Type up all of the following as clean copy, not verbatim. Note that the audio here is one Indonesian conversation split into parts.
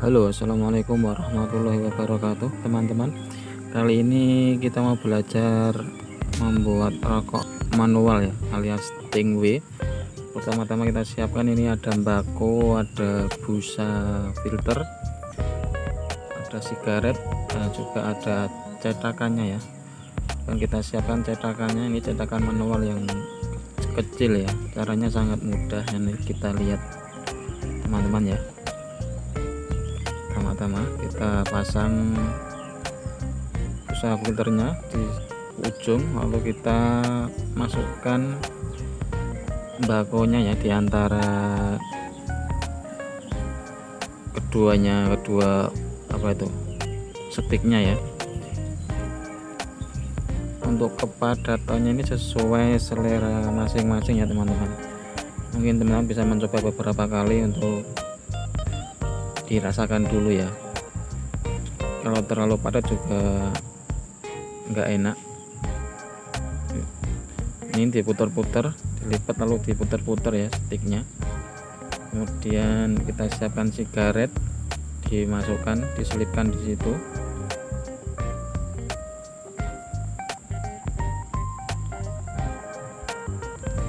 Halo, assalamualaikum warahmatullahi wabarakatuh, teman-teman. Kali ini kita mau belajar membuat rokok manual ya, alias Stingway. Pertama-tama kita siapkan ini ada mbako, ada busa filter, ada sigaret, dan juga ada cetakannya ya. Dan kita siapkan cetakannya, ini cetakan manual yang kecil ya. Caranya sangat mudah, ini kita lihat teman-teman ya. Pertama-tama kita pasang busa filternya di ujung, lalu kita masukkan bakonya ya di antara kedua sticknya ya. Untuk kepadatannya ini sesuai selera masing-masing ya teman-teman. Mungkin teman-teman bisa mencoba beberapa kali untuk dirasakan dulu ya. Kalau terlalu padat juga nggak enak. Ini diputar-putar, dilipat lalu diputar-putar ya sticknya. Kemudian kita siapkan sigaret, dimasukkan, diselipkan di situ.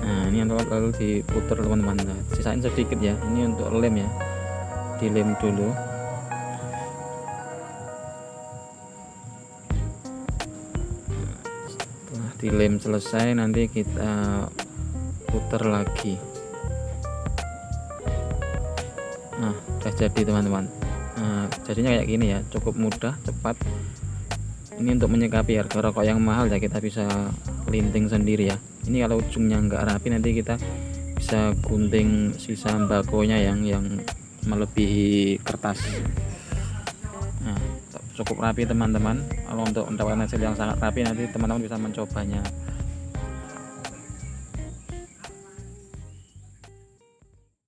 Nah, ini lalu diputar teman-teman. Nah, sisain sedikit ya. Ini untuk lem ya. Dilem dulu. Setelah dilem selesai, nanti kita putar lagi. Nah, udah jadi teman-teman. Nah, jadinya kayak gini ya, cukup mudah, cepat. Ini untuk menyikapi harga rokok yang mahal ya, kita bisa linting sendiri ya. Ini kalau ujungnya nggak rapi, nanti kita bisa gunting sisa bakonya yang melebihi kertas. Nah, cukup rapi teman-teman. Kalau untuk mendapatkan hasil yang sangat rapi, nanti teman-teman bisa mencobanya